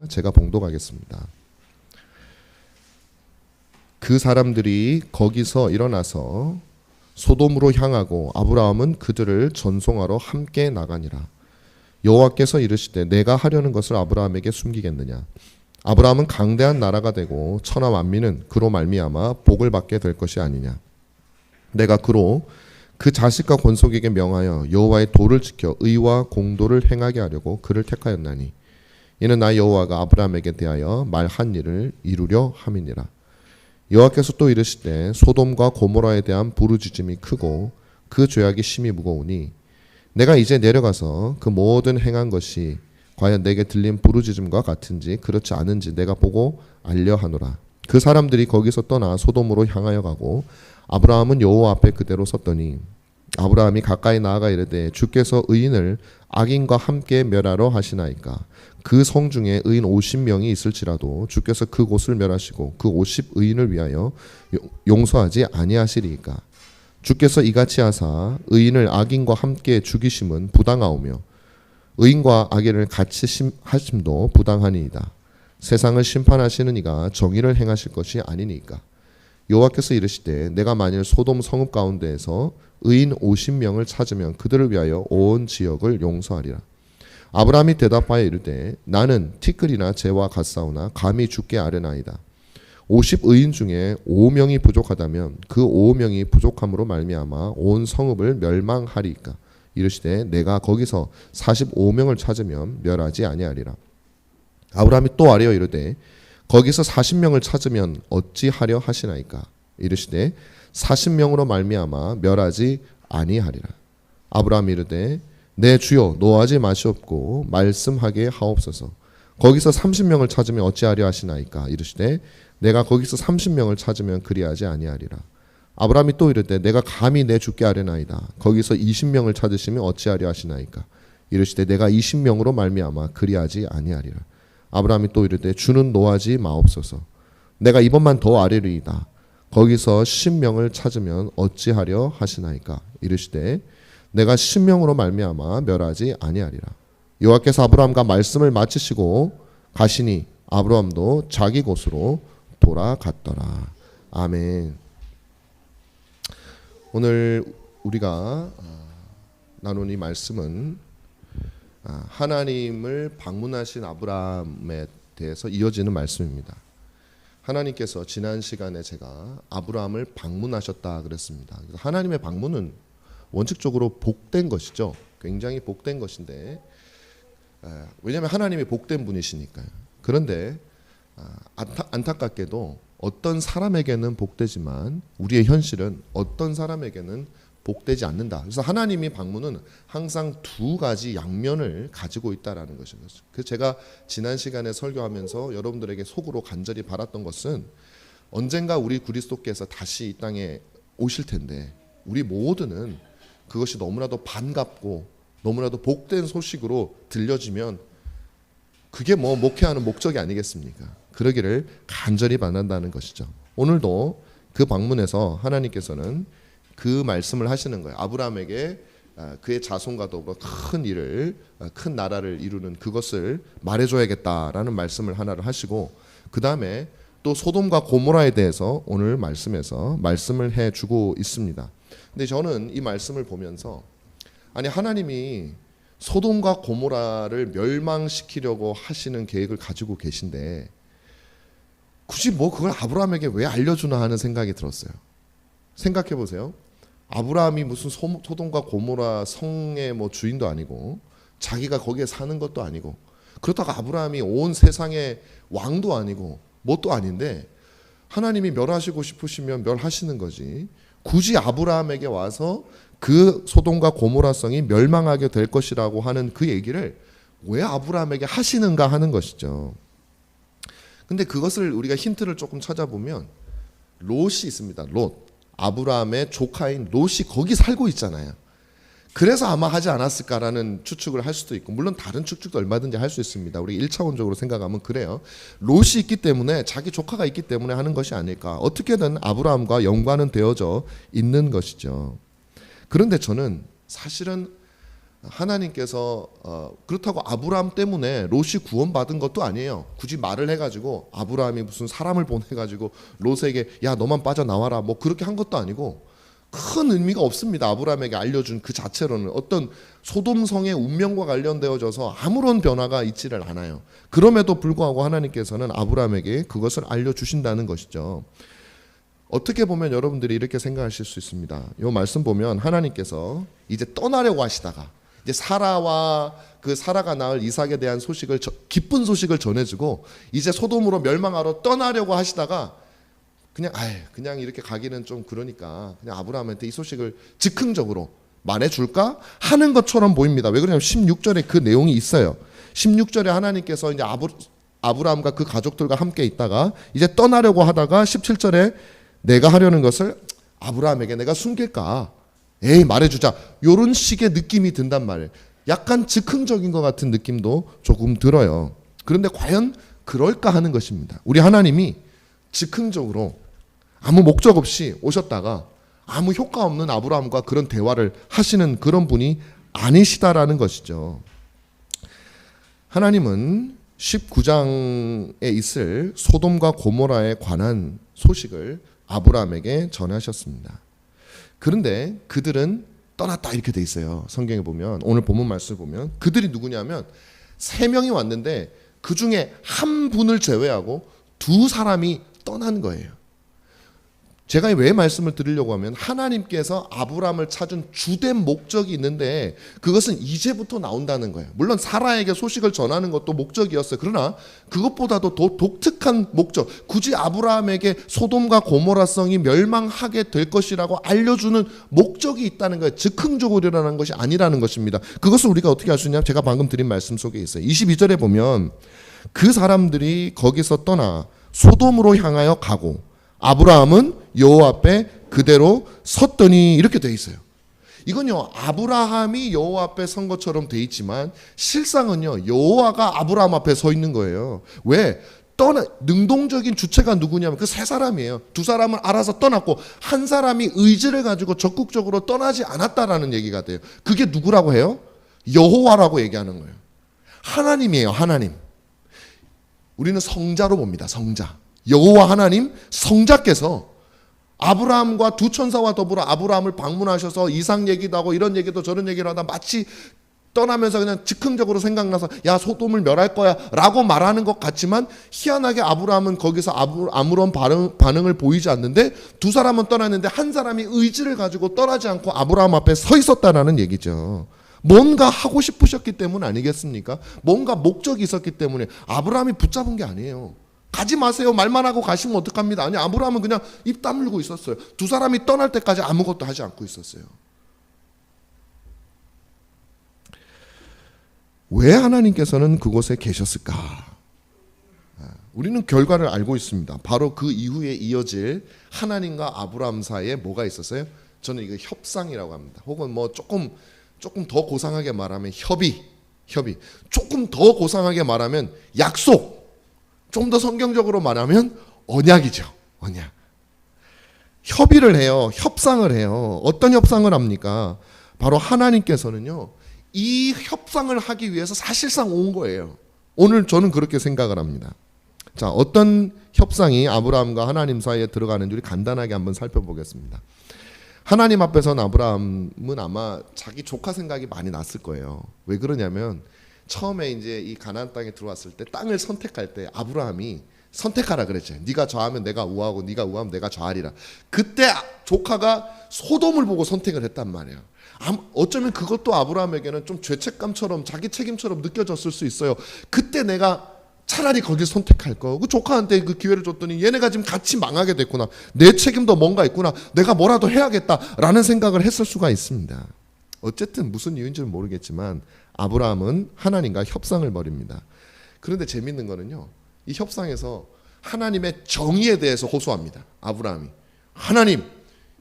제가 봉독하겠습니다. 그 사람들이 거기서 일어나서 소돔으로 향하고 아브라함은 그들을 전송하러 함께 나가니라. 여호와께서 이르시되 내가 하려는 것을 아브라함에게 숨기겠느냐. 아브라함은 강대한 나라가 되고 천하 만민은 그로 말미암아 복을 받게 될 것이 아니냐. 내가 그로 그 자식과 권속에게 명하여 여호와의 도를 지켜 의와 공도를 행하게 하려고 그를 택하였나니 이는 나 여호와가 아브라함에게 대하여 말한 일을 이루려 함이니라. 여호와께서 또 이르시되 소돔과 고모라에 대한 부르짖음이 크고 그 죄악이 심히 무거우니 내가 이제 내려가서 그 모든 행한 것이 과연 내게 들린 부르짖음과 같은지 그렇지 않은지 내가 보고 알려 하노라. 그 사람들이 거기서 떠나 소돔으로 향하여 가고 아브라함은 여호와 앞에 그대로 섰더니 아브라함이 가까이 나아가 이르되 주께서 의인을 악인과 함께 멸하러 하시나이까. 그 성 중에 의인 50명이 있을지라도 주께서 그곳을 멸하시고 그 50의인을 위하여 용서하지 아니하시리이까. 주께서 이같이 하사 의인을 악인과 함께 죽이심은 부당하오며 의인과 악인을 같이 하심도 부당하니이다. 세상을 심판하시는 이가 정의를 행하실 것이 아니니까. 여호와께서 이르시되 내가 만일 소돔 성읍 가운데에서 의인 50명을 찾으면 그들을 위하여 온 지역을 용서하리라. 아브라함이 대답하여 이르되 나는 티끌이나 재와 같사오나 감히 죽게 아뢰나이다. 50의인 중에 5명이 부족하다면 그 5명이 부족함으로 말미암아 온 성읍을 멸망하리이까. 이르시되 내가 거기서 45명을 찾으면 멸하지 아니하리라. 아브라함이 또 아뢰어 이르되 거기서 40명을 찾으면 어찌하려 하시나이까. 이르시되 40명으로 말미암아 멸하지 아니하리라. 아브라함이 이르되 내 주여 노하지 마시옵고 말씀하게 하옵소서. 거기서 30명을 찾으면 어찌하려 하시나이까. 이르시되 내가 거기서 30명을 찾으면 그리하지 아니하리라. 아브라함이 또 이르되 내가 감히 내 주께 아뢰나이다. 거기서 20명을 찾으시면 어찌하려 하시나이까. 이르시되 내가 20명으로 말미암아 그리하지 아니하리라. 아브라함이 또 이르되 주는 노하지 마옵소서. 내가 이번만 더 아뢰리이다. 거기서 10명을 찾으면 어찌하려 하시나이까. 이르시되 내가 10명으로 말미암아 멸하지 아니하리라. 여호와께서 아브라함과 말씀을 마치시고 가시니 아브라함도 자기 곳으로 돌아갔더라. 아멘. 오늘 우리가 나눈 이 말씀은 하나님을 방문하신 아브라함에 대해서 이어지는 말씀입니다. 하나님께서 지난 시간에 제가 아브라함을 방문하셨다 그랬습니다. 그래서 하나님의 방문은 원칙적으로 복된 것이죠. 굉장히 복된 것인데 왜냐하면 하나님이 복된 분이시니까요. 그런데 안타깝게도 어떤 사람에게는 복되지만 우리의 현실은 어떤 사람에게는 복되지 않는다. 그래서 하나님이 방문은 항상 두 가지 양면을 가지고 있다라는 것입니다. 그래서 제가 지난 시간에 설교하면서 여러분들에게 속으로 간절히 바랐던 것은 언젠가 우리 그리스도께서 다시 이 땅에 오실 텐데 우리 모두는 그것이 너무나도 반갑고 너무나도 복된 소식으로 들려지면 그게 뭐 목회하는 목적이 아니겠습니까? 그러기를 간절히 바란다는 것이죠. 오늘도 그 방문에서 하나님께서는 그 말씀을 하시는 거예요. 아브라함에게 그의 자손과 더불어 큰 일을, 큰 나라를 이루는 그것을 말해줘야겠다라는 말씀을 하나를 하시고 그 다음에 또 소돔과 고모라에 대해서 오늘 말씀에서 말씀을 해주고 있습니다. 근데 저는 이 말씀을 보면서 아니 하나님이 소돔과 고모라를 멸망시키려고 하시는 계획을 가지고 계신데 굳이 뭐 그걸 아브라함에게 왜 알려주나 하는 생각이 들었어요. 생각해 보세요. 아브라함이 무슨 소돔과 고모라 성의 뭐 주인도 아니고 자기가 거기에 사는 것도 아니고 그렇다가 아브라함이 온 세상의 왕도 아니고 뭣도 아닌데 하나님이 멸하시고 싶으시면 멸하시는 거지. 굳이 아브라함에게 와서 그 소돔과 고모라 성이 멸망하게 될 것이라고 하는 그 얘기를 왜 아브라함에게 하시는가 하는 것이죠. 근데 그것을 우리가 힌트를 조금 찾아보면 롯이 있습니다. 롯. 아브라함의 조카인 롯이 거기 살고 있잖아요. 그래서 아마 하지 않았을까라는 추측을 할 수도 있고 물론 다른 추측도 얼마든지 할 수 있습니다. 우리 1차원적으로 생각하면 그래요. 롯이 있기 때문에 자기 조카가 있기 때문에 하는 것이 아닐까. 어떻게든 아브라함과 연관은 되어져 있는 것이죠. 그런데 저는 사실은 하나님께서 그렇다고 아브라함 때문에 롯이 구원받은 것도 아니에요. 굳이 말을 해가지고 아브라함이 무슨 사람을 보내가지고 롯에게 야 너만 빠져나와라 뭐 그렇게 한 것도 아니고 큰 의미가 없습니다. 아브라함에게 알려준 그 자체로는 어떤 소돔성의 운명과 관련되어져서 아무런 변화가 있지를 않아요. 그럼에도 불구하고 하나님께서는 아브라함에게 그것을 알려주신다는 것이죠. 어떻게 보면 여러분들이 이렇게 생각하실 수 있습니다. 이 말씀 보면 하나님께서 이제 떠나려고 하시다가 이제 사라와 그 사라가 낳을 이삭에 대한 소식을 기쁜 소식을 전해주고 이제 소돔으로 멸망하러 떠나려고 하시다가 그냥 이렇게 가기는 좀 그러니까 그냥 아브라함한테 이 소식을 즉흥적으로 말해줄까 하는 것처럼 보입니다. 왜 그러냐면 16절에 그 내용이 있어요. 16절에 하나님께서 이제 아브라함과 그 가족들과 함께 있다가 이제 떠나려고 하다가 17절에 내가 하려는 것을 아브라함에게 내가 숨길까? 에이 말해주자. 이런 식의 느낌이 든단 말이에요. 약간 즉흥적인 것 같은 느낌도 조금 들어요. 그런데 과연 그럴까 하는 것입니다. 우리 하나님이 즉흥적으로 아무 목적 없이 오셨다가 아무 효과 없는 아브라함과 그런 대화를 하시는 그런 분이 아니시다라는 것이죠. 하나님은 19장에 있을 소돔과 고모라에 관한 소식을 아브라함에게 전하셨습니다. 그런데 그들은 떠났다 이렇게 돼 있어요. 성경에 보면 오늘 본문 말씀을 보면 그들이 누구냐면 3명이 왔는데 그 중에 한 분을 제외하고 2사람이 떠난 거예요. 제가 왜 말씀을 드리려고 하면 하나님께서 아브라함을 찾은 주된 목적이 있는데 그것은 이제부터 나온다는 거예요. 물론 사라에게 소식을 전하는 것도 목적이었어요. 그러나 그것보다도 더 독특한 목적, 굳이 아브라함에게 소돔과 고모라성이 멸망하게 될 것이라고 알려주는 목적이 있다는 거예요. 즉흥적으로 일어나는 것이 아니라는 것입니다. 그것을 우리가 어떻게 알 수 있냐면 제가 방금 드린 말씀 속에 있어요. 22절에 보면 그 사람들이 거기서 떠나 소돔으로 향하여 가고 아브라함은 여호와 앞에 그대로 섰더니 이렇게 돼 있어요. 이건요 아브라함이 여호와 앞에 선 것처럼 돼 있지만 실상은요 여호와가 아브라함 앞에 서 있는 거예요. 왜? 능동적인 주체가 누구냐면 그 3사람이에요. 2사람은 알아서 떠났고 한 사람이 의지를 가지고 적극적으로 떠나지 않았다라는 얘기가 돼요. 그게 누구라고 해요? 여호와라고 얘기하는 거예요. 하나님이에요. 하나님. 우리는 성자로 봅니다. 성자. 여호와 하나님 성자께서 아브라함과 2천사와 더불어 아브라함을 방문하셔서 이삭 얘기도 하고 이런 얘기도 저런 얘기를 하다 마치 떠나면서 그냥 즉흥적으로 생각나서 야 소돔을 멸할 거야 라고 말하는 것 같지만 희한하게 아브라함은 거기서 아무런 반응을 보이지 않는데 2사람은 떠났는데 한 사람이 의지를 가지고 떠나지 않고 아브라함 앞에 서 있었다라는 얘기죠. 뭔가 하고 싶으셨기 때문 아니겠습니까? 뭔가 목적이 있었기 때문에 아브라함이 붙잡은 게 아니에요. 가지 마세요. 말만 하고 가시면 어떡합니다. 아니 아브라함은 그냥 입 다물고 있었어요. 2사람이 떠날 때까지 아무것도 하지 않고 있었어요. 왜 하나님께서는 그곳에 계셨을까? 우리는 결과를 알고 있습니다. 바로 그 이후에 이어질 하나님과 아브라함 사이에 뭐가 있었어요? 저는 이거 협상이라고 합니다. 혹은 뭐 조금 더 고상하게 말하면 협의. 조금 더 고상하게 말하면 약속. 좀 더 성경적으로 말하면 언약이죠. 언약. 협의를 해요. 협상을 해요. 어떤 협상을 합니까? 바로 하나님께서는요. 이 협상을 하기 위해서 사실상 온 거예요. 오늘 저는 그렇게 생각을 합니다. 자, 어떤 협상이 아브라함과 하나님 사이에 들어가는지 우리 간단하게 한번 살펴보겠습니다. 하나님 앞에서는 아브라함은 아마 자기 조카 생각이 많이 났을 거예요. 왜 그러냐면 처음에 이제 이 가나안 땅에 들어왔을 때 땅을 선택할 때 아브라함이 선택하라 그랬죠. 네가 좌하면 내가 우하고 네가 우하면 내가 좌하리라. 그때 조카가 소돔을 보고 선택을 했단 말이에요. 어쩌면 그것도 아브라함에게는 좀 죄책감처럼 자기 책임처럼 느껴졌을 수 있어요. 그때 내가 차라리 거길 선택할 거. 그 조카한테 그 기회를 줬더니 얘네가 지금 같이 망하게 됐구나. 내 책임도 뭔가 있구나. 내가 뭐라도 해야겠다라는 생각을 했을 수가 있습니다. 어쨌든 무슨 이유인지는 모르겠지만 아브라함은 하나님과 협상을 벌입니다. 그런데 재밌는 거는요. 이 협상에서 하나님의 정의에 대해서 호소합니다. 아브라함이. 하나님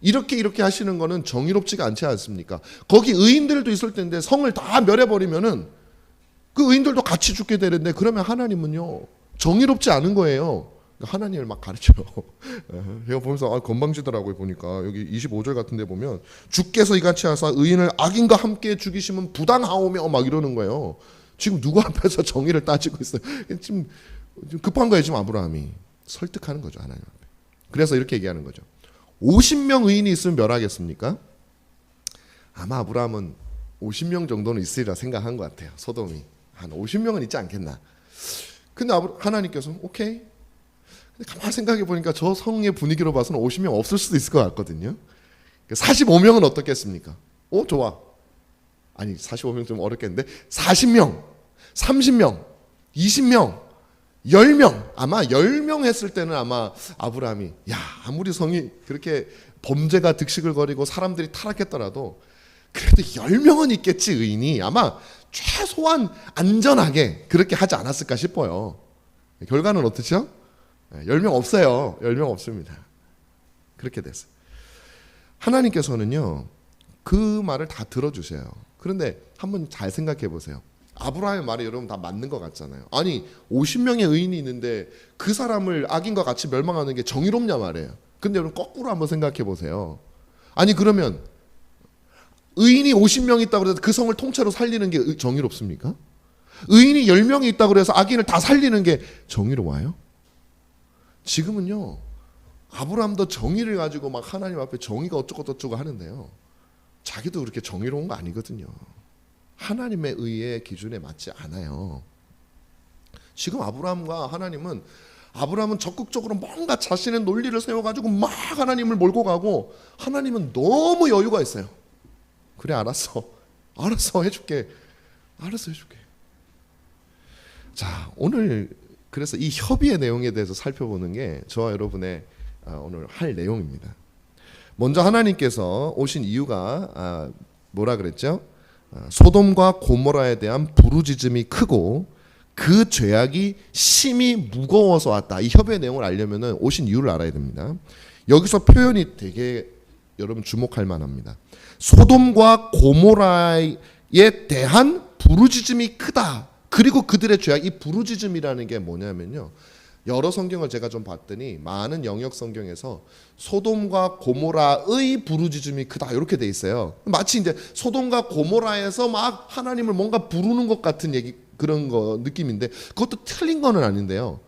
이렇게 하시는 거는 정의롭지가 않지 않습니까? 거기 의인들도 있을 텐데 성을 다 멸해버리면은 그 의인들도 같이 죽게 되는데 그러면 하나님은요 정의롭지 않은 거예요. 하나님을 막 가르쳐요. 제가 보면서 건방지더라고요. 보니까 여기 25절 같은 데 보면 주께서 이같이 하사 의인을 악인과 함께 죽이시면 부당하오며 막 이러는 거예요. 지금 누구 앞에서 정의를 따지고 있어요. 지금 급한 거예요. 지금 아브라함이 설득하는 거죠. 하나님 앞에. 그래서 이렇게 얘기하는 거죠. 50명 의인이 있으면 멸하겠습니까? 아마 아브라함은 50명 정도는 있으리라 생각한 것 같아요. 소돔이 한 50명은 있지 않겠나. 근데 하나님께서 오케이. 근데 가만히 생각해 보니까 저 성의 분위기로 봐서는 50명 없을 수도 있을 것 같거든요. 45명은 어떻겠습니까? 좋아. 아니 45명 좀 어렵겠는데 40명, 30명, 20명, 10명. 아마 10명 했을 때는 아마 아브라함이 아무리 성이 그렇게 범죄가 득식을 거리고 사람들이 타락했더라도 그래도 10명은 있겠지 의인이. 아마 최소한 안전하게 그렇게 하지 않았을까 싶어요. 결과는 어떻죠? 10명 없어요. 10명 없습니다. 그렇게 됐어요. 하나님께서는요 그 말을 다 들어주세요. 그런데 한번 잘 생각해 보세요. 아브라함의 말이 여러분 다 맞는 것 같잖아요. 아니 50명의 의인이 있는데 그 사람을 악인과 같이 멸망하는 게 정의롭냐 말이에요. 근데 여러분 거꾸로 한번 생각해 보세요. 아니 그러면 의인이 50명 있다고 해서 그 성을 통째로 살리는 게 정의롭습니까? 의인이 10명이 있다고 해서 악인을 다 살리는 게 정의로워요? 지금은요 아브라함도 정의를 가지고 막 하나님 앞에 정의가 어쩌고 저쩌고 하는데요 자기도 그렇게 정의로운 거 아니거든요. 하나님의 의의 기준에 맞지 않아요. 지금 아브라함은 적극적으로 뭔가 자신의 논리를 세워가지고 막 하나님을 몰고 가고 하나님은 너무 여유가 있어요. 그래 알았어 해줄게. 자 오늘 그래서 이 협의의 내용에 대해서 살펴보는 게 저와 여러분의 오늘 할 내용입니다. 먼저 하나님께서 오신 이유가 뭐라 그랬죠? 소돔과 고모라에 대한 부르짖음이 크고 그 죄악이 심히 무거워서 왔다. 이 협의의 내용을 알려면 오신 이유를 알아야 됩니다. 여기서 표현이 되게 여러분 주목할 만합니다. 소돔과 고모라에 대한 부르짖음이 크다. 그리고 그들의 죄악, 이 부르짖음이라는 게 뭐냐면요. 여러 성경을 제가 좀 봤더니 많은 영역 성경에서 소돔과 고모라의 부르짖음이 크다 이렇게 돼 있어요. 마치 이제 소돔과 고모라에서 막 하나님을 뭔가 부르는 것 같은 얘기 그런 거 느낌인데 그것도 틀린 거는 아닌데요.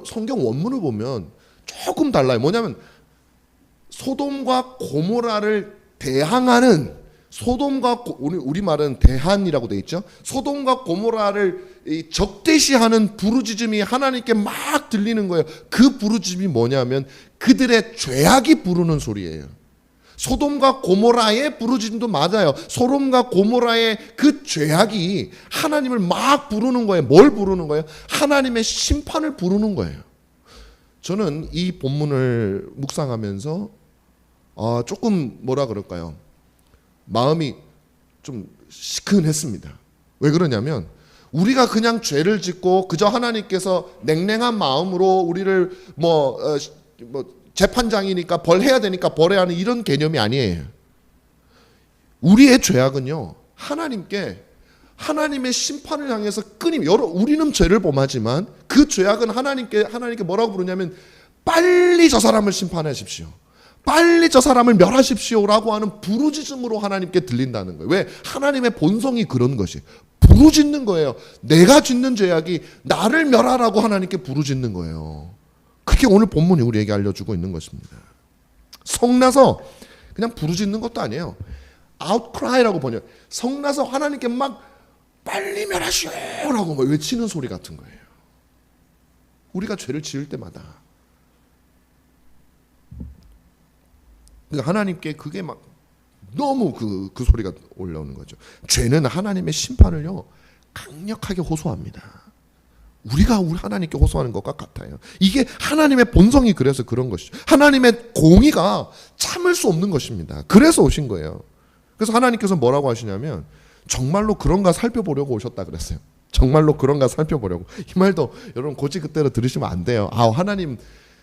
성경 원문을 보면 조금 달라요. 뭐냐면 소돔과 고모라를 대항하는 우리 말은 대한이라고 돼 있죠. 소돔과 고모라를 적대시하는 부르짖음이 하나님께 막 들리는 거예요. 그 부르짖음이 뭐냐면 그들의 죄악이 부르는 소리예요. 소돔과 고모라의 부르짖음도 맞아요. 소돔과 고모라의 그 죄악이 하나님을 막 부르는 거예요. 뭘 부르는 거예요? 하나님의 심판을 부르는 거예요. 저는 이 본문을 묵상하면서 조금 뭐라 그럴까요? 마음이 좀 시큰했습니다. 왜 그러냐면 우리가 그냥 죄를 짓고 그저 하나님께서 냉랭한 마음으로 우리를 재판장이니까 벌해야 되니까 벌해야 하는 이런 개념이 아니에요. 우리의 죄악은요 하나님의 심판을 향해서 우리는 죄를 범하지만 그 죄악은 하나님께 뭐라고 부르냐면 빨리 저 사람을 심판하십시오. 빨리 저 사람을 멸하십시오라고 하는 부르짖음으로 하나님께 들린다는 거예요. 왜? 하나님의 본성이 그런 것이 부르짖는 거예요. 내가 짓는 죄악이 나를 멸하라고 하나님께 부르짖는 거예요. 그게 오늘 본문이 우리에게 알려주고 있는 것입니다. 성나서 그냥 부르짖는 것도 아니에요. outcry라고 번역. 성나서 하나님께 막 빨리 멸하시오라고 외치는 소리 같은 거예요. 우리가 죄를 지을 때마다 하나님께 그게 막 너무 그 소리가 올라오는 거죠. 죄는 하나님의 심판을요 강력하게 호소합니다. 우리가 하나님께 호소하는 것과 같아요. 이게 하나님의 본성이 그래서 그런 것이죠. 하나님의 공의가 참을 수 없는 것입니다. 그래서 오신 거예요. 그래서 하나님께서 뭐라고 하시냐면 정말로 그런가 살펴보려고 오셨다 그랬어요. 정말로 그런가 살펴보려고. 이 말도 여러분 고지그대로 들으시면 안 돼요. 하나님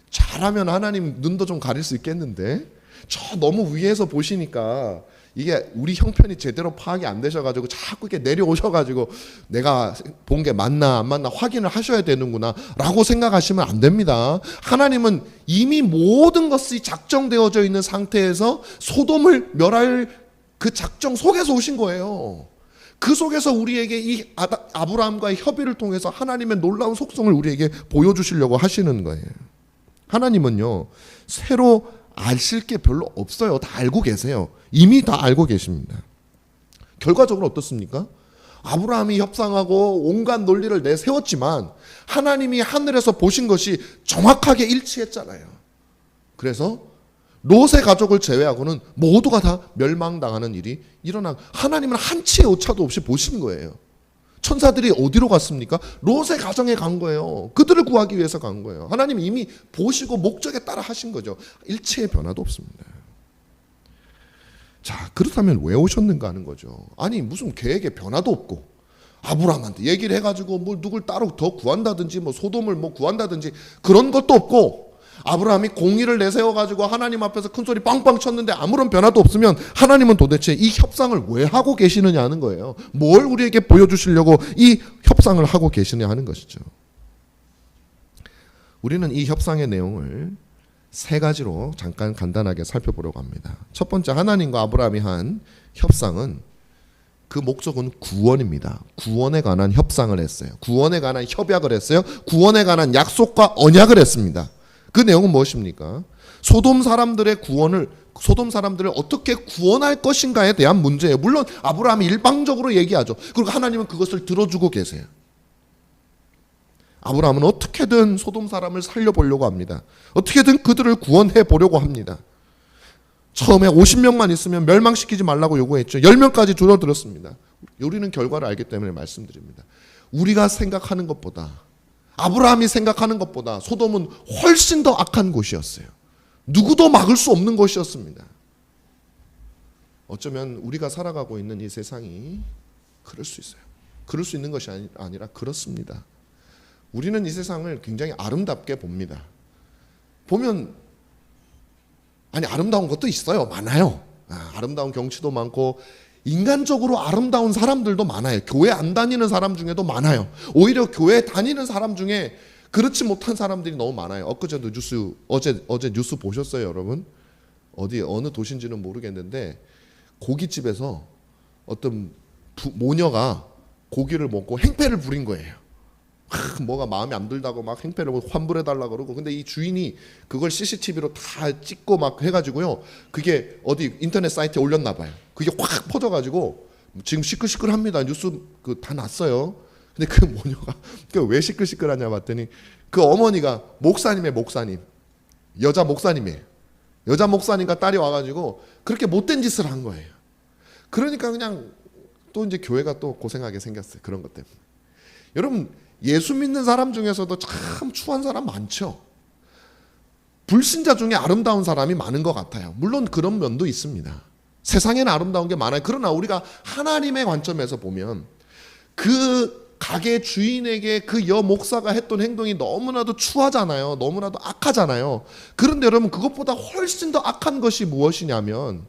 잘하면 하나님 눈도 좀 가릴 수 있겠는데 저 너무 위에서 보시니까 이게 우리 형편이 제대로 파악이 안 되셔가지고 자꾸 이렇게 내려오셔가지고 내가 본 게 맞나 안 맞나 확인을 하셔야 되는구나 라고 생각하시면 안 됩니다. 하나님은 이미 모든 것이 작정되어져 있는 상태에서 소돔을 멸할 그 작정 속에서 오신 거예요. 그 속에서 우리에게 이 아브라함과의 협의를 통해서 하나님의 놀라운 속성을 우리에게 보여주시려고 하시는 거예요. 하나님은요, 새로 아실 게 별로 없어요. 다 알고 계세요. 이미 다 알고 계십니다. 결과적으로 어떻습니까? 아브라함이 협상하고 온갖 논리를 내세웠지만 하나님이 하늘에서 보신 것이 정확하게 일치했잖아요. 그래서 롯의 가족을 제외하고는 모두가 다 멸망당하는 일이 일어나, 하나님은 한치의 오차도 없이 보신 거예요. 천사들이 어디로 갔습니까? 롯의 가정에 간 거예요. 그들을 구하기 위해서 간 거예요. 하나님이 이미 보시고 목적에 따라 하신 거죠. 일체의 변화도 없습니다. 자, 그렇다면 왜 오셨는가 하는 거죠. 아니 무슨 계획에 변화도 없고 아브라함한테 얘기를 해가지고 뭘 누굴 따로 더 구한다든지 뭐 소돔을 뭐 구한다든지 그런 것도 없고, 아브라함이 공의를 내세워가지고 하나님 앞에서 큰 소리 빵빵 쳤는데 아무런 변화도 없으면 하나님은 도대체 이 협상을 왜 하고 계시느냐 하는 거예요. 뭘 우리에게 보여주시려고 이 협상을 하고 계시냐 하는 것이죠. 우리는 이 협상의 내용을 세 가지로 잠깐 간단하게 살펴보려고 합니다. 첫 번째, 하나님과 아브라함이 한 협상은 그 목적은 구원입니다. 구원에 관한 협상을 했어요. 구원에 관한 협약을 했어요. 구원에 관한 약속과 언약을 했습니다. 그 내용은 무엇입니까? 소돔 사람들을 어떻게 구원할 것인가에 대한 문제예요. 물론 아브라함이 일방적으로 얘기하죠. 그리고 하나님은 그것을 들어주고 계세요. 아브라함은 어떻게든 소돔 사람을 살려보려고 합니다. 어떻게든 그들을 구원해 보려고 합니다. 처음에 50명만 있으면 멸망시키지 말라고 요구했죠. 10명까지 줄어들었습니다. 우리는 결과를 알기 때문에 말씀드립니다. 우리가 생각하는 것보다, 아브라함이 생각하는 것보다 소돔은 훨씬 더 악한 곳이었어요. 누구도 막을 수 없는 곳이었습니다. 어쩌면 우리가 살아가고 있는 이 세상이 그럴 수 있어요. 그럴 수 있는 것이 아니라 그렇습니다. 우리는 이 세상을 굉장히 아름답게 봅니다. 보면 아름다운 것도 있어요. 많아요. 아름다운 경치도 많고 인간적으로 아름다운 사람들도 많아요. 교회 안 다니는 사람 중에도 많아요. 오히려 교회 다니는 사람 중에 그렇지 못한 사람들이 너무 많아요. 엊그제도 어제 뉴스 보셨어요, 여러분? 어느 도시인지는 모르겠는데 고깃집에서 어떤 모녀가 고기를 먹고 행패를 부린 거예요. 뭐가 마음에 안 들다고 막 행패를 환불해달라고 그러고, 근데 이 주인이 그걸 CCTV로 다 찍고 막 해가지고요, 그게 어디 인터넷 사이트에 올렸나 봐요. 그게 확 퍼져가지고 지금 시끌시끌합니다. 뉴스 다 났어요. 근데 그 모녀가 왜 시끌시끌하냐 봤더니 그 어머니가 목사님, 여자 목사님이에요. 여자 목사님과 딸이 와가지고 그렇게 못된 짓을 한 거예요. 그러니까 그냥 또 이제 교회가 또 고생하게 생겼어요. 그런 것 때문에. 여러분, 예수 믿는 사람 중에서도 참 추한 사람 많죠. 불신자 중에 아름다운 사람이 많은 것 같아요. 물론 그런 면도 있습니다. 세상에는 아름다운 게 많아요. 그러나 우리가 하나님의 관점에서 보면 그 가게 주인에게 그 여 목사가 했던 행동이 너무나도 추하잖아요. 너무나도 악하잖아요. 그런데 여러분, 그것보다 훨씬 더 악한 것이 무엇이냐면,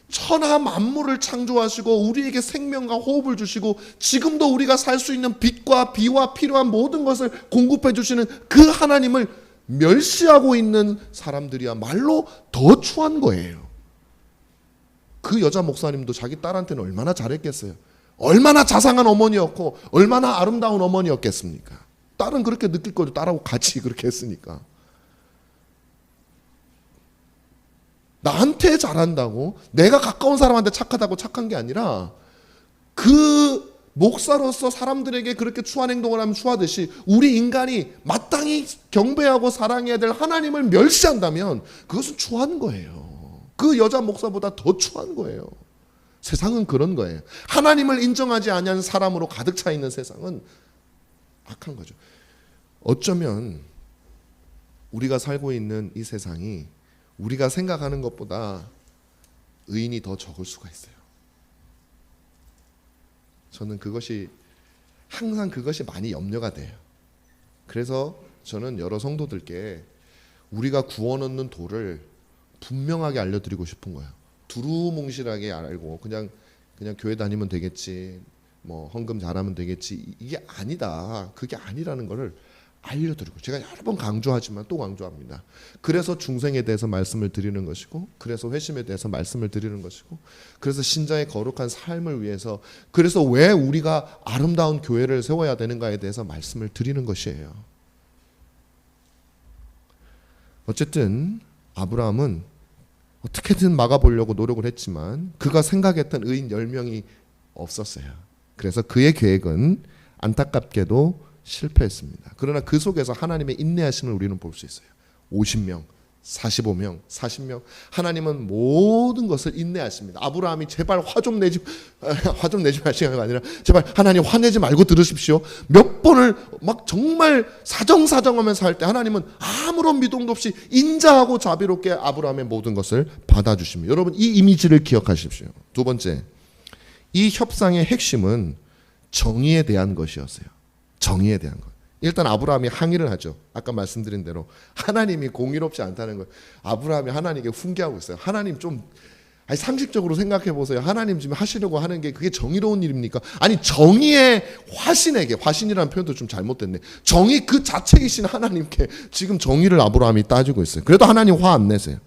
천하 만물을 창조하시고 우리에게 생명과 호흡을 주시고 지금도 우리가 살 수 있는 빛과 비와 필요한 모든 것을 공급해 주시는 그 하나님을 멸시하고 있는 사람들이야말로 더 추한 거예요. 그 여자 목사님도 자기 딸한테는 얼마나 잘했겠어요. 얼마나 자상한 어머니였고 얼마나 아름다운 어머니였겠습니까. 딸은 그렇게 느낄 거죠. 딸하고 같이 그렇게 했으니까. 나한테 잘한다고, 내가 가까운 사람한테 착하다고 착한 게 아니라 그 목사로서 사람들에게 그렇게 추한 행동을 하면 추하듯이 우리 인간이 마땅히 경배하고 사랑해야 될 하나님을 멸시한다면 그것은 추한 거예요. 그 여자 목사보다 더 추한 거예요. 세상은 그런 거예요. 하나님을 인정하지 않는 사람으로 가득 차 있는 세상은 악한 거죠. 어쩌면 우리가 살고 있는 이 세상이 우리가 생각하는 것보다 의인이 더 적을 수가 있어요. 저는 항상 그것이 많이 염려가 돼요. 그래서 저는 여러 성도들께 우리가 구원 얻는 도를 분명하게 알려드리고 싶은 거예요. 두루뭉실하게 알고 그냥 교회 다니면 되겠지, 뭐 헌금 잘하면 되겠지, 이게 아니다. 그게 아니라는 것을 알려드리고, 제가 여러 번 강조하지만 또 강조합니다. 그래서 중생에 대해서 말씀을 드리는 것이고, 그래서 회심에 대해서 말씀을 드리는 것이고, 그래서 신자의 거룩한 삶을 위해서, 그래서 왜 우리가 아름다운 교회를 세워야 되는가에 대해서 말씀을 드리는 것이에요. 어쨌든 아브라함은 어떻게든 막아보려고 노력을 했지만 그가 생각했던 의인 10명이 없었어요. 그래서 그의 계획은 안타깝게도 실패했습니다. 그러나 그 속에서 하나님의 인내하심을 우리는 볼 수 있어요. 50명, 45명, 40명. 하나님은 모든 것을 인내하십니다. 아브라함이 제발 화 좀 내지 마시가 아니라 제발 하나님 화내지 말고 들으십시오. 몇 번을 막 정말 사정사정하면서 할 때 하나님은 아무런 미동도 없이 인자하고 자비롭게 아브라함의 모든 것을 받아주십니다. 여러분, 이 이미지를 기억하십시오. 두 번째, 이 협상의 핵심은 정의에 대한 것이었어요. 정의에 대한 것. 일단 아브라함이 항의를 하죠. 아까 말씀드린 대로 하나님이 공의롭지 않다는 걸 아브라함이 하나님께 훈계하고 있어요. 하나님 좀 상식적으로 생각해 보세요. 하나님 지금 하시려고 하는 게 그게 정의로운 일입니까? 아니, 정의의 화신에게, 화신이라는 표현도 좀 잘못됐네. 정의 그 자체이신 하나님께 지금 정의를 아브라함이 따지고 있어요. 그래도 하나님 화 안 내세요.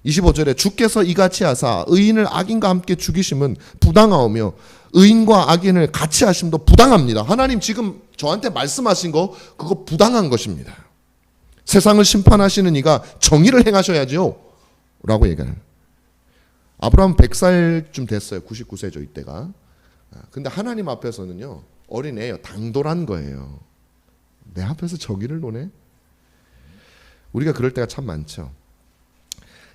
25절에 주께서 이같이 하사 의인을 악인과 함께 죽이심은 부당하오며 의인과 악인을 같이 하심도 부당합니다. 하나님 지금 저한테 말씀하신 거 그거 부당한 것입니다. 세상을 심판하시는 이가 정의를 행하셔야죠 라고 얘기하는. 아브라함 100살쯤 됐어요. 99세죠 이때가. 근데 하나님 앞에서는요 어린애예요. 당돌한 거예요. 내 앞에서 정의를 노네. 우리가 그럴 때가 참 많죠.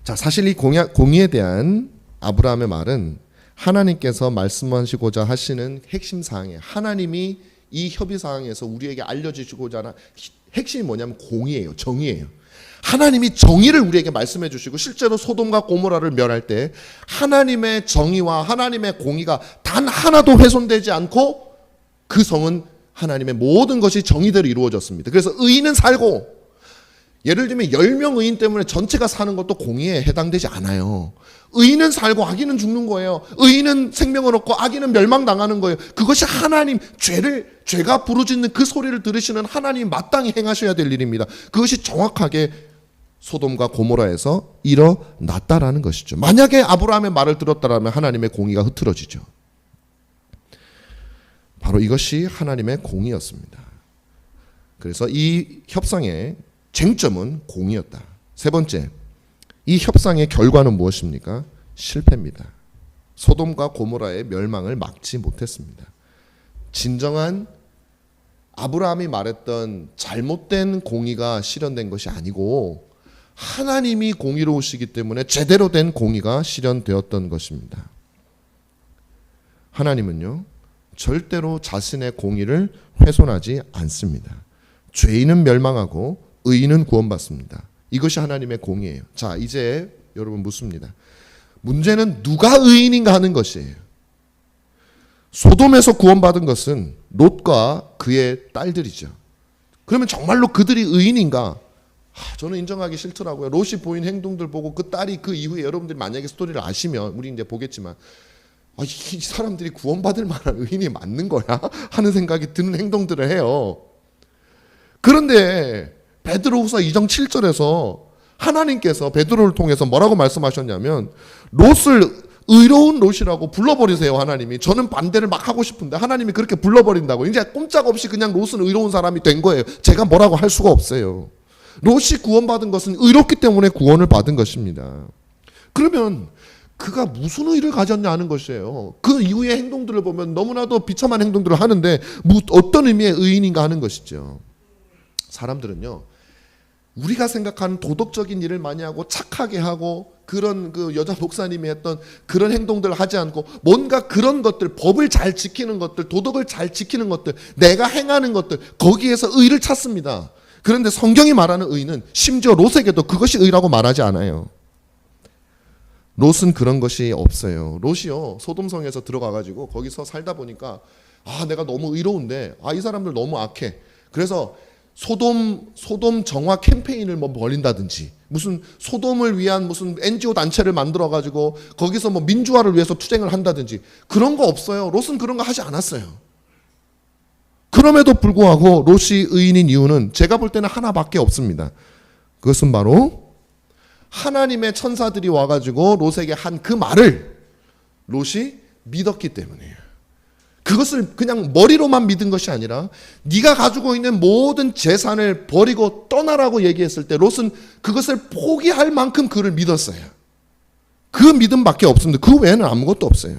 자, 사실 이 공의에 대한 아브라함의 말은 하나님께서 말씀하시고자 하시는 핵심 사항이에요. 하나님이 이 협의 사항에서 우리에게 알려주시고자 하는 핵심이 뭐냐면 공의예요. 정의예요. 하나님이 정의를 우리에게 말씀해 주시고 실제로 소돔과 고모라를 멸할 때 하나님의 정의와 하나님의 공의가 단 하나도 훼손되지 않고 그 성은 하나님의 모든 것이 정의대로 이루어졌습니다. 그래서 의인은 살고, 예를 들면 10명 의인 때문에 전체가 사는 것도 공의에 해당되지 않아요. 의인은 살고 악인은 죽는 거예요. 의인은 생명을 얻고 악인은 멸망당하는 거예요. 그것이 하나님 죄가 부르짖는 그 소리를 들으시는 하나님 마땅히 행하셔야 될 일입니다. 그것이 정확하게 소돔과 고모라에서 일어났다라는 것이죠. 만약에 아브라함의 말을 들었다라면 하나님의 공의가 흐트러지죠. 바로 이것이 하나님의 공의였습니다. 그래서 이 협상의 쟁점은 공의였다. 세 번째, 이 협상의 결과는 무엇입니까? 실패입니다. 소돔과 고모라의 멸망을 막지 못했습니다. 진정한 아브라함이 말했던 잘못된 공의가 실현된 것이 아니고 하나님이 공의로우시기 때문에 제대로 된 공의가 실현되었던 것입니다. 하나님은요 절대로 자신의 공의를 훼손하지 않습니다. 죄인은 멸망하고 의인은 구원받습니다. 이것이 하나님의 공의예요. 자, 이제 여러분 묻습니다. 문제는 누가 의인인가 하는 것이에요. 소돔에서 구원받은 것은 롯과 그의 딸들이죠. 그러면 정말로 그들이 의인인가? 저는 인정하기 싫더라고요. 롯이 보인 행동들 보고 그 딸이 그 이후에 여러분들이 만약에 스토리를 아시면 우리 이제 보겠지만 이 사람들이 구원받을 만한 의인이 맞는 거야? 하는 생각이 드는 행동들을 해요. 그런데 베드로후서 2장 7절에서 하나님께서 베드로를 통해서 뭐라고 말씀하셨냐면 롯을 의로운 롯이라고 불러버리세요. 하나님이. 저는 반대를 막 하고 싶은데 하나님이 그렇게 불러버린다고. 이제 꼼짝없이 그냥 롯은 의로운 사람이 된 거예요. 제가 뭐라고 할 수가 없어요. 롯이 구원받은 것은 의롭기 때문에 구원을 받은 것입니다. 그러면 그가 무슨 의를 가졌냐 하는 것이에요. 그 이후의 행동들을 보면 너무나도 비참한 행동들을 하는데 어떤 의미의 의인인가 하는 것이죠. 사람들은요 우리가 생각하는 도덕적인 일을 많이 하고 착하게 하고 그런 그 여자 목사님이 했던 그런 행동들을 하지 않고 뭔가 그런 것들, 법을 잘 지키는 것들, 도덕을 잘 지키는 것들, 내가 행하는 것들, 거기에서 의를 찾습니다. 그런데 성경이 말하는 의는 심지어 롯에게도 그것이 의라고 말하지 않아요. 롯은 그런 것이 없어요. 롯이요 소돔성에서 들어가가지고 거기서 살다 보니까 내가 너무 의로운데 이 사람들 너무 악해. 그래서 소돔 정화 캠페인을 벌린다든지 무슨 소돔을 위한 무슨 NGO 단체를 만들어 가지고 거기서 뭐 민주화를 위해서 투쟁을 한다든지 그런 거 없어요. 롯은 그런 거 하지 않았어요. 그럼에도 불구하고 롯이 의인인 이유는 제가 볼 때는 하나밖에 없습니다. 그것은 바로 하나님의 천사들이 와가지고 롯에게 한 그 말을 롯이 믿었기 때문이에요. 그것을 그냥 머리로만 믿은 것이 아니라 네가 가지고 있는 모든 재산을 버리고 떠나라고 얘기했을 때 롯은 그것을 포기할 만큼 그를 믿었어요. 그 믿음밖에 없습니다. 그 외에는 아무것도 없어요.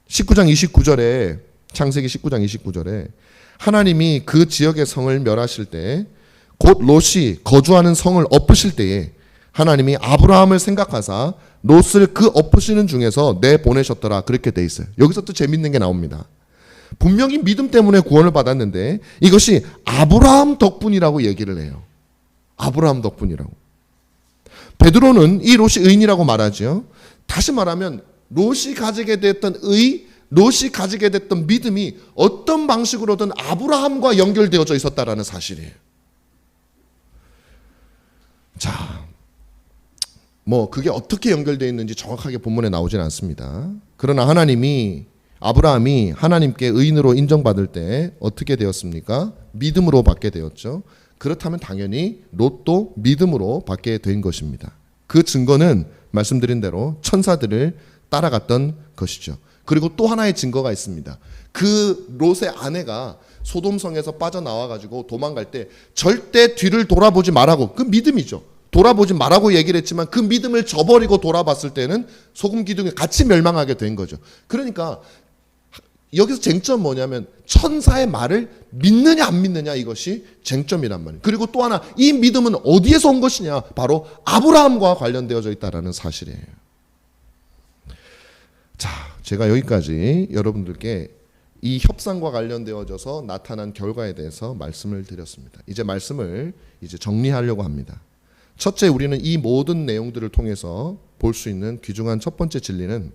19장 29절에 창세기 19장 29절에 하나님이 그 지역의 성을 멸하실 때 곧 롯이 거주하는 성을 엎으실 때에 하나님이 아브라함을 생각하사 롯을 그 엎으시는 중에서 내보내셨더라. 그렇게 돼 있어요. 여기서 또 재밌는 게 나옵니다. 분명히 믿음 때문에 구원을 받았는데 이것이 아브라함 덕분이라고 얘기를 해요. 아브라함 덕분이라고. 베드로는 이 롯이 의인이라고 말하죠. 다시 말하면 롯이 가지게 됐던 롯이 가지게 됐던 믿음이 어떤 방식으로든 아브라함과 연결되어져 있었다라는 사실이에요. 자, 뭐 그게 어떻게 연결되어 있는지 정확하게 본문에 나오진 않습니다. 그러나 아브라함이 하나님께 의인으로 인정받을 때 어떻게 되었습니까? 믿음으로 받게 되었죠. 그렇다면 당연히 롯도 믿음으로 받게 된 것입니다. 그 증거는 말씀드린 대로 천사들을 따라갔던 것이죠. 그리고 또 하나의 증거가 있습니다. 그 롯의 아내가 소돔성에서 빠져나와가지고 도망갈 때 절대 뒤를 돌아보지 말라고, 그 믿음이죠. 돌아보지 말라고 얘기를 했지만 그 믿음을 저버리고 돌아봤을 때는 소금 기둥이 같이 멸망하게 된 거죠. 그러니까 여기서 쟁점 뭐냐면 천사의 말을 믿느냐 안 믿느냐, 이것이 쟁점이란 말이에요. 그리고 또 하나, 이 믿음은 어디에서 온 것이냐, 바로 아브라함과 관련되어져 있다는 사실이에요. 자, 제가 여기까지 여러분들께 이 협상과 관련되어져서 나타난 결과에 대해서 말씀을 드렸습니다. 이제 말씀을 정리하려고 합니다. 첫째, 우리는 이 모든 내용들을 통해서 볼 수 있는 귀중한 첫 번째 진리는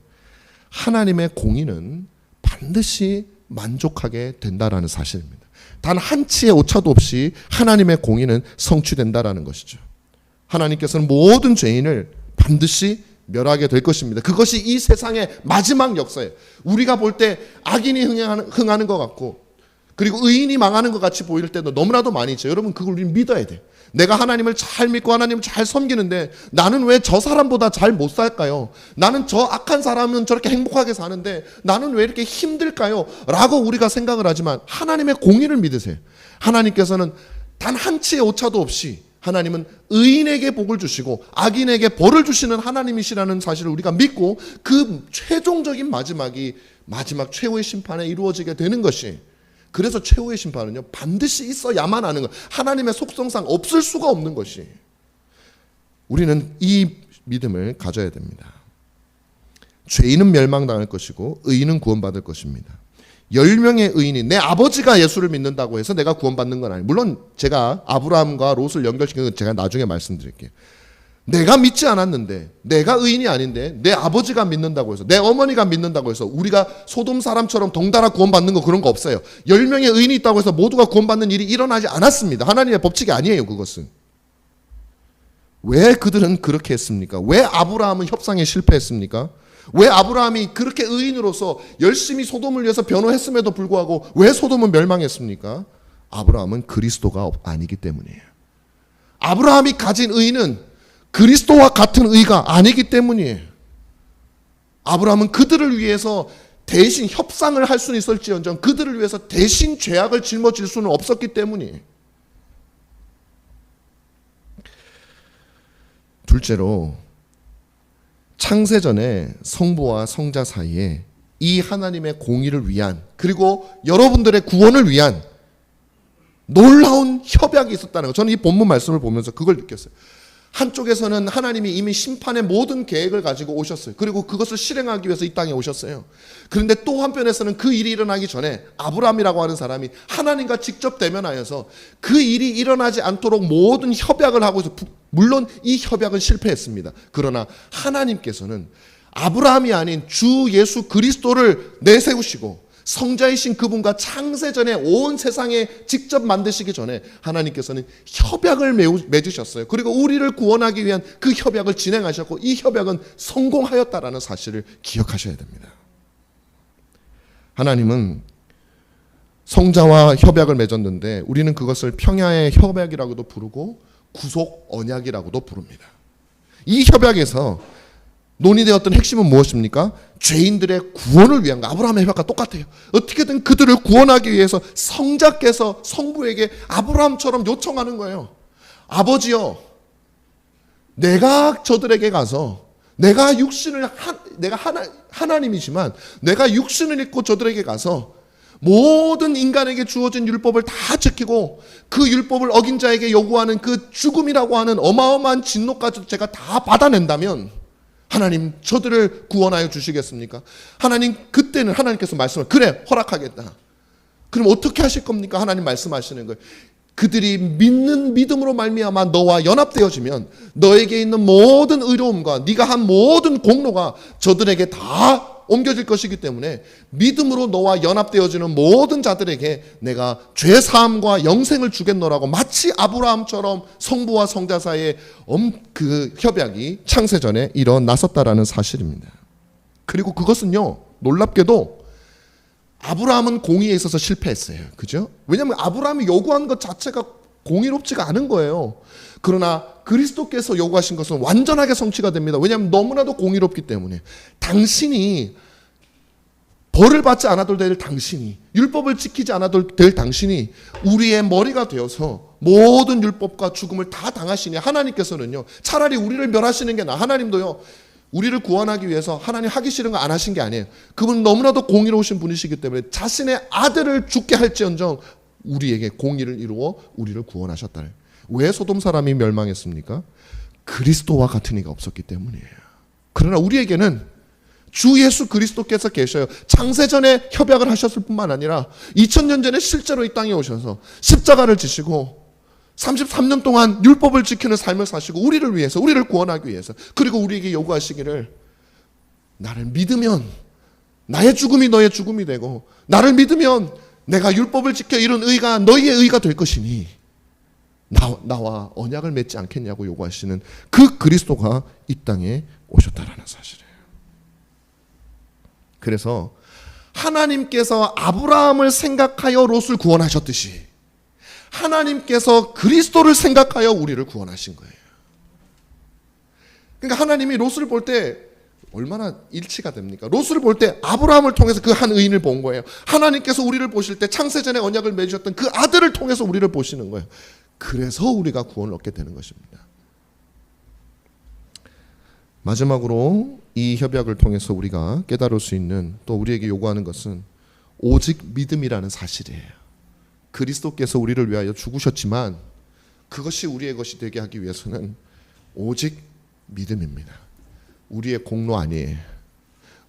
하나님의 공의는 반드시 만족하게 된다라는 사실입니다. 단 한치의 오차도 없이 하나님의 공의는 성취된다라는 것이죠. 하나님께서는 모든 죄인을 반드시 멸하게 될 것입니다. 그것이 이 세상의 마지막 역사예요. 우리가 볼 때 악인이 흥하는 것 같고 그리고 의인이 망하는 것 같이 보일 때도 너무나도 많이 있죠. 여러분, 그걸 우리는 믿어야 돼요. 내가 하나님을 잘 믿고 하나님을 잘 섬기는데 나는 왜 저 사람보다 잘 못 살까요? 나는 저 악한 사람은 저렇게 행복하게 사는데 나는 왜 이렇게 힘들까요? 라고 우리가 생각을 하지만 하나님의 공의를 믿으세요. 하나님께서는 단 한치의 오차도 없이 하나님은 의인에게 복을 주시고 악인에게 벌을 주시는 하나님이시라는 사실을 우리가 믿고 그 최종적인 마지막 최후의 심판에 이루어지게 되는 것이, 그래서 최후의 심판은요 반드시 있어야만 하는 것, 하나님의 속성상 없을 수가 없는 것이, 우리는 이 믿음을 가져야 됩니다. 죄인은 멸망당할 것이고 의인은 구원받을 것입니다. 10명의 의인이, 내 아버지가 예수를 믿는다고 해서 내가 구원받는 건 아니에요. 물론 제가 아브라함과 롯을 연결시키는 건 제가 나중에 말씀드릴게요. 내가 믿지 않았는데, 내가 의인이 아닌데 내 아버지가 믿는다고 해서, 내 어머니가 믿는다고 해서 우리가 소돔 사람처럼 덩달아 구원받는 거, 그런 거 없어요. 10명의 의인이 있다고 해서 모두가 구원받는 일이 일어나지 않았습니다. 하나님의 법칙이 아니에요. 그것은. 왜 그들은 그렇게 했습니까? 왜 아브라함은 협상에 실패했습니까? 왜 아브라함이 그렇게 의인으로서 열심히 소돔을 위해서 변호했음에도 불구하고 왜 소돔은 멸망했습니까? 아브라함은 그리스도가 아니기 때문이에요. 아브라함이 가진 의는 그리스도와 같은 의가 아니기 때문이에요. 아브라함은 그들을 위해서 대신 협상을 할 수는 있을지언정 그들을 위해서 대신 죄악을 짊어질 수는 없었기 때문이에요. 둘째로, 창세전에 성부와 성자 사이에 이 하나님의 공의를 위한, 그리고 여러분들의 구원을 위한 놀라운 협약이 있었다는 거, 저는 이 본문 말씀을 보면서 그걸 느꼈어요. 한쪽에서는 하나님이 이미 심판의 모든 계획을 가지고 오셨어요. 그리고 그것을 실행하기 위해서 이 땅에 오셨어요. 그런데 또 한편에서는 그 일이 일어나기 전에 아브라함이라고 하는 사람이 하나님과 직접 대면하여서 그 일이 일어나지 않도록 모든 협약을 하고 있어. 물론 이 협약은 실패했습니다. 그러나 하나님께서는 아브라함이 아닌 주 예수 그리스도를 내세우시고 성자이신 그분과 창세전에 온 세상에 직접 만드시기 전에 하나님께서는 협약을 맺으셨어요. 그리고 우리를 구원하기 위한 그 협약을 진행하셨고 이 협약은 성공하였다라는 사실을 기억하셔야 됩니다. 하나님은 성자와 협약을 맺었는데 우리는 그것을 평야의 협약이라고도 부르고 구속 언약이라고도 부릅니다. 이 협약에서 논의되었던 핵심은 무엇입니까? 죄인들의 구원을 위한 거. 아브라함의 협약과 똑같아요. 어떻게든 그들을 구원하기 위해서 성자께서 성부에게 아브라함처럼 요청하는 거예요. 아버지여, 내가 저들에게 가서 내가 하나님이지만 내가 육신을 입고 저들에게 가서 모든 인간에게 주어진 율법을 다 지키고 그 율법을 어긴 자에게 요구하는 그 죽음이라고 하는 어마어마한 진노까지도 제가 다 받아낸다면 하나님 저들을 구원하여 주시겠습니까? 하나님 그때는 하나님께서 말씀을 그래 허락하겠다. 그럼 어떻게 하실 겁니까? 하나님 말씀하시는 거예요. 그들이 믿는 믿음으로 말미암아 너와 연합되어지면 너에게 있는 모든 의로움과 네가 한 모든 공로가 저들에게 다 옮겨질 것이기 때문에 믿음으로 너와 연합되어지는 모든 자들에게 내가 죄사함과 영생을 주겠노라고 마치 아브라함처럼 성부와 성자 사이의 그 협약이 창세전에 일어났었다라는 사실입니다. 그리고 그것은요, 놀랍게도 아브라함은 공의에 있어서 실패했어요. 그죠? 왜냐하면 아브라함이 요구한 것 자체가 공의롭지가 않은 거예요. 그러나 그리스도께서 요구하신 것은 완전하게 성취가 됩니다. 왜냐하면 너무나도 공의롭기 때문에. 당신이 벌을 받지 않아도 될 당신이, 율법을 지키지 않아도 될 당신이 우리의 머리가 되어서 모든 율법과 죽음을 다 당하시니 하나님께서는요, 차라리 우리를 멸하시는 게 나아. 하나님도요, 우리를 구원하기 위해서 하나님 하기 싫은 거 안 하신 게 아니에요. 그분은 너무나도 공의로우신 분이시기 때문에 자신의 아들을 죽게 할지언정 우리에게 공의를 이루어 우리를 구원하셨다. 왜 소돔 사람이 멸망했습니까? 그리스도와 같은 이가 없었기 때문이에요. 그러나 우리에게는 주 예수 그리스도께서 계셔요. 창세전에 협약을 하셨을 뿐만 아니라 2000년 전에 실제로 이 땅에 오셔서 십자가를 지시고 33년 동안 율법을 지키는 삶을 사시고 우리를 위해서, 우리를 구원하기 위해서, 그리고 우리에게 요구하시기를 나를 믿으면 나의 죽음이 너의 죽음이 되고 나를 믿으면 내가 율법을 지켜 이룬 의가 너희의 의가 될 것이니 나와 언약을 맺지 않겠냐고 요구하시는 그 그리스도가 이 땅에 오셨다라는 사실이에요. 그래서 하나님께서 아브라함을 생각하여 롯을 구원하셨듯이 하나님께서 그리스도를 생각하여 우리를 구원하신 거예요. 그러니까 하나님이 롯을 볼 때 얼마나 일치가 됩니까? 롯을 볼 때 아브라함을 통해서 그 한 의인을 본 거예요. 하나님께서 우리를 보실 때 창세전에 언약을 맺으셨던 그 아들을 통해서 우리를 보시는 거예요. 그래서 우리가 구원을 얻게 되는 것입니다. 마지막으로 이 협약을 통해서 우리가 깨달을 수 있는, 또 우리에게 요구하는 것은 오직 믿음이라는 사실이에요. 그리스도께서 우리를 위하여 죽으셨지만 그것이 우리의 것이 되게 하기 위해서는 오직 믿음입니다. 우리의 공로 아니에요.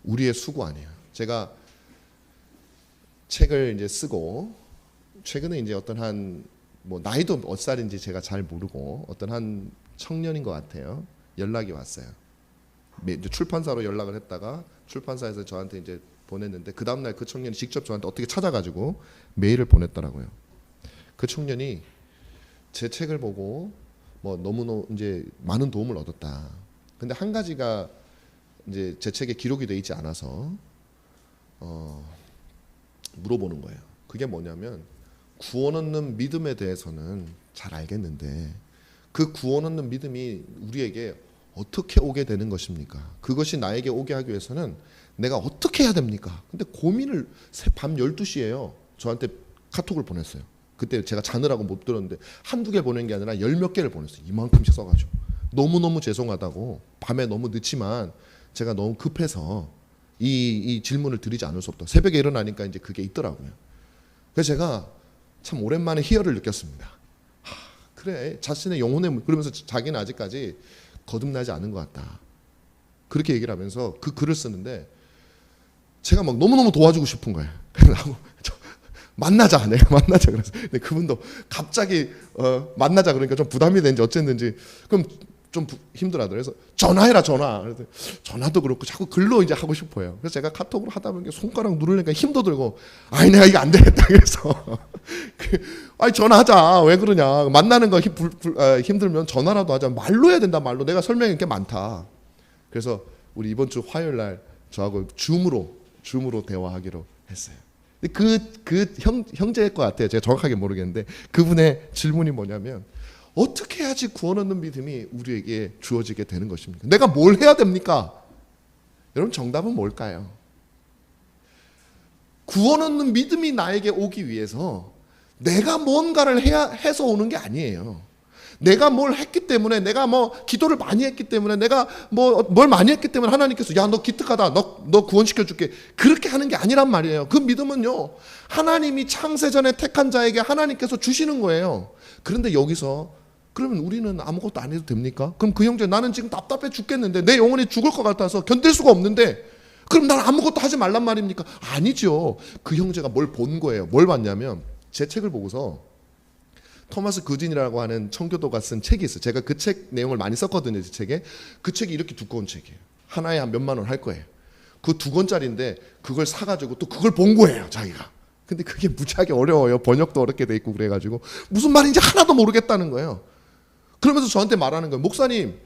우리의 수고 아니에요. 제가 책을 이제 쓰고 최근에 이제 어떤 한 나이도 몇 살인지 제가 잘 모르고 어떤 한 청년인 것 같아요. 연락이 왔어요. 출판사로 연락을 했다가 출판사에서 저한테 이제 보냈는데 그 다음날 그 청년이 직접 저한테 어떻게 찾아가지고 메일을 보냈더라고요. 그 청년이 제 책을 보고 너무너무 이제 많은 도움을 얻었다. 근데 한 가지가 이제 제 책에 기록이 돼 있지 않아서 물어보는 거예요. 그게 뭐냐면 구원 얻는 믿음에 대해서는 잘 알겠는데 그 구원 얻는 믿음이 우리에게 어떻게 오게 되는 것입니까? 그것이 나에게 오게 하기 위해서는 내가 어떻게 해야 됩니까? 근데 고민을 밤 12시에요. 저한테 카톡을 보냈어요. 그때 제가 자느라고 못 들었는데 한두 개 보낸 게 아니라 10몇 개를 보냈어요. 이만큼씩 써가지고. 너무너무 죄송하다고, 밤에 너무 늦지만 제가 너무 급해서 이 질문을 드리지 않을 수 없다. 새벽에 일어나니까 이제 그게 있더라고요. 그래서 제가 참 오랜만에 희열을 느꼈습니다. 그래, 자신의 영혼의, 그러면서 자기는 아직까지 거듭나지 않은 것 같다. 그렇게 얘기를 하면서 그 글을 쓰는데 제가 막 너무너무 도와주고 싶은 거예요. 그래서 만나자, 내가 만나자 그래서. 근데 그분도 갑자기 만나자 그러니까 좀 부담이 되는지 어쨌는지, 그럼 좀 힘들어하더라고요. 그래서 전화해라 전화. 그래서 전화도 그렇고 자꾸 글로 이제 하고 싶어요. 그래서 제가 카톡으로 하다 보니까 손가락 누르니까 힘도 들고 아니 내가 이거 안 되겠다 그래서 아니 전화하자. 왜 그러냐. 만나는 거 힘들면 전화라도 하자. 말로 해야 된다 말로. 내가 설명할 게 많다. 그래서 우리 이번 주 화요일 날 저하고 줌으로 대화하기로 했어요. 그 형제일 것 같아요. 제가 정확하게 모르겠는데 그분의 질문이 뭐냐면 어떻게 해야지 구원 얻는 믿음이 우리에게 주어지게 되는 것입니까? 내가 뭘 해야 됩니까? 여러분 정답은 뭘까요? 구원 얻는 믿음이 나에게 오기 위해서 내가 뭔가를 해서 오는 게 아니에요. 내가 뭘 했기 때문에, 내가 뭐 기도를 많이 했기 때문에, 내가 뭘 많이 했기 때문에 하나님께서 야 너 기특하다, 너 구원시켜줄게, 그렇게 하는 게 아니란 말이에요. 그 믿음은요 하나님이 창세전에 택한 자에게 하나님께서 주시는 거예요. 그런데 여기서 그러면 우리는 아무것도 안 해도 됩니까? 그럼 그 형제 나는 지금 답답해 죽겠는데 내 영혼이 죽을 것 같아서 견딜 수가 없는데 그럼 난 아무것도 하지 말란 말입니까? 아니죠. 그 형제가 뭘 본 거예요. 뭘 봤냐면 제 책을 보고서 토마스 구딘이라고 하는 청교도가 쓴 책이 있어요. 제가 그 책 내용을 많이 썼거든요. 제 책에. 그 책이 이렇게 두꺼운 책이에요. 하나에 한 몇만 원 할 거예요. 그 2권짜리인데 그걸 사가지고 또 그걸 본 거예요. 자기가. 근데 그게 무지하게 어려워요. 번역도 어렵게 돼 있고 그래가지고 무슨 말인지 하나도 모르겠다는 거예요. 그러면서 저한테 말하는 거예요. 목사님,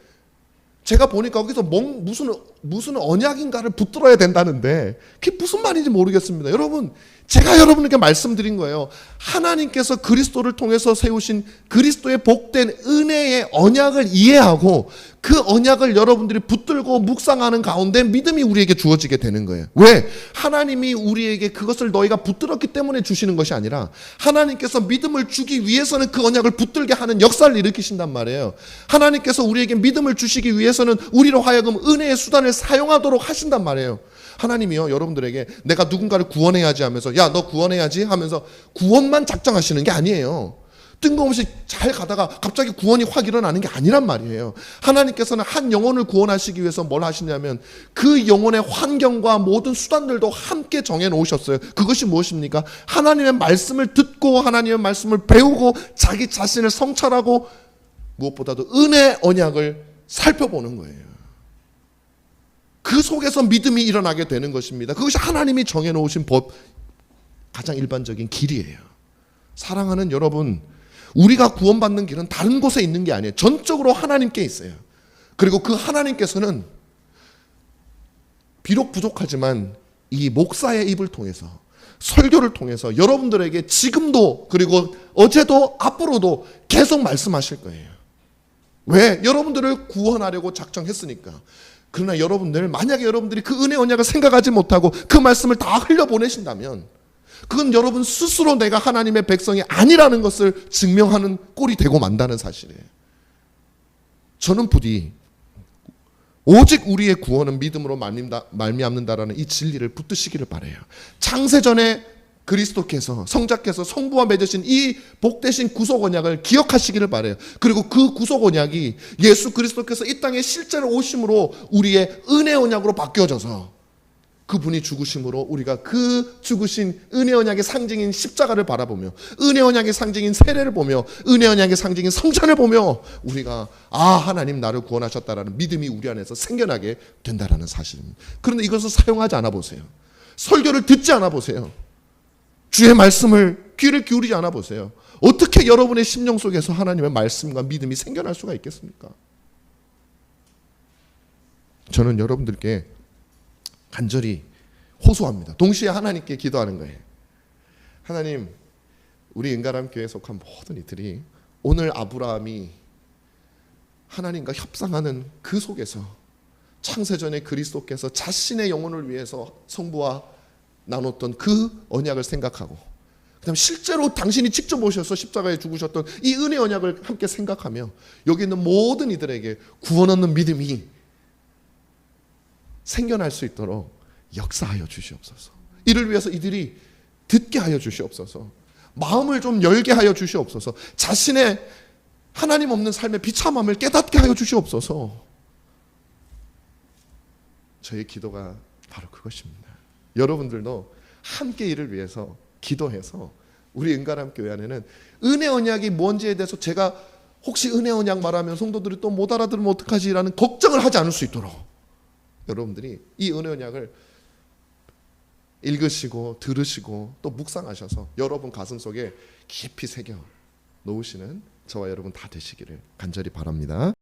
제가 보니까 거기서 무슨 언약인가를 붙들어야 된다는데 그게 무슨 말인지 모르겠습니다. 여러분, 제가 여러분에게 말씀드린 거예요. 하나님께서 그리스도를 통해서 세우신 그리스도의 복된 은혜의 언약을 이해하고 그 언약을 여러분들이 붙들고 묵상하는 가운데 믿음이 우리에게 주어지게 되는 거예요. 왜? 하나님이 우리에게 그것을 너희가 붙들었기 때문에 주시는 것이 아니라 하나님께서 믿음을 주기 위해서는 그 언약을 붙들게 하는 역사를 일으키신단 말이에요. 하나님께서 우리에게 믿음을 주시기 위해서는 우리로 하여금 은혜의 수단을 사용하도록 하신단 말이에요. 하나님이요 여러분들에게 내가 누군가를 구원해야지 하면서 야 너 구원해야지 하면서 구원만 작정하시는 게 아니에요. 뜬금없이 잘 가다가 갑자기 구원이 확 일어나는 게 아니란 말이에요. 하나님께서는 한 영혼을 구원하시기 위해서 뭘 하시냐면 그 영혼의 환경과 모든 수단들도 함께 정해 놓으셨어요. 그것이 무엇입니까? 하나님의 말씀을 듣고 하나님의 말씀을 배우고 자기 자신을 성찰하고 무엇보다도 은혜 언약을 살펴보는 거예요. 그 속에서 믿음이 일어나게 되는 것입니다. 그것이 하나님이 정해놓으신 법, 가장 일반적인 길이에요. 사랑하는 여러분, 우리가 구원받는 길은 다른 곳에 있는 게 아니에요. 전적으로 하나님께 있어요. 그리고 그 하나님께서는 비록 부족하지만 이 목사의 입을 통해서 설교를 통해서 여러분들에게 지금도 그리고 어제도 앞으로도 계속 말씀하실 거예요. 왜? 여러분들을 구원하려고 작정했으니까. 그러나 여러분들 만약에 여러분들이 그 은혜 언약을 생각하지 못하고 그 말씀을 다 흘려보내신다면 그건 여러분 스스로 내가 하나님의 백성이 아니라는 것을 증명하는 꼴이 되고 만다는 사실이에요. 저는 부디 오직 우리의 구원은 믿음으로 말미암는다라는 이 진리를 붙드시기를 바라요. 창세전에 그리스도께서 성자께서 성부와 맺으신 이 복되신 구속 언약을 기억하시기를 바라요. 그리고 그 구속 언약이 예수 그리스도께서 이 땅에 실제로 오심으로 우리의 은혜 언약으로 바뀌어져서 그분이 죽으심으로 우리가 그 죽으신 은혜 언약의 상징인 십자가를 바라보며 은혜 언약의 상징인 세례를 보며 은혜 언약의 상징인 성찬을 보며 우리가 하나님 나를 구원하셨다라는 믿음이 우리 안에서 생겨나게 된다라는 사실입니다. 그런데 이것을 사용하지 않아 보세요. 설교를 듣지 않아 보세요. 주의 말씀을 귀를 기울이지 않아 보세요. 어떻게 여러분의 심령 속에서 하나님의 말씀과 믿음이 생겨날 수가 있겠습니까? 저는 여러분들께 간절히 호소합니다. 동시에 하나님께 기도하는 거예요. 하나님, 우리 은가람 교회에 속한 모든 이들이 오늘 아브라함이 하나님과 협상하는 그 속에서 창세전에 그리스도께서 자신의 영혼을 위해서 성부와 나눴던 그 언약을 생각하고 그다음 실제로 당신이 직접 오셔서 십자가에 죽으셨던 이 은혜 언약을 함께 생각하며 여기 있는 모든 이들에게 구원 얻는 믿음이 생겨날 수 있도록 역사하여 주시옵소서. 이를 위해서 이들이 듣게 하여 주시옵소서. 마음을 좀 열게 하여 주시옵소서. 자신의 하나님 없는 삶의 비참함을 깨닫게 하여 주시옵소서. 저의 기도가 바로 그것입니다. 여러분들도 함께 이를 위해서 기도해서 우리 은가람 교회 안에는 은혜 언약이 뭔지에 대해서 제가 혹시 은혜 언약 말하면 성도들이 또 못 알아들으면 어떡하지라는 걱정을 하지 않을 수 있도록 여러분들이 이 은혜 언약을 읽으시고 들으시고 또 묵상하셔서 여러분 가슴속에 깊이 새겨 놓으시는 저와 여러분 다 되시기를 간절히 바랍니다.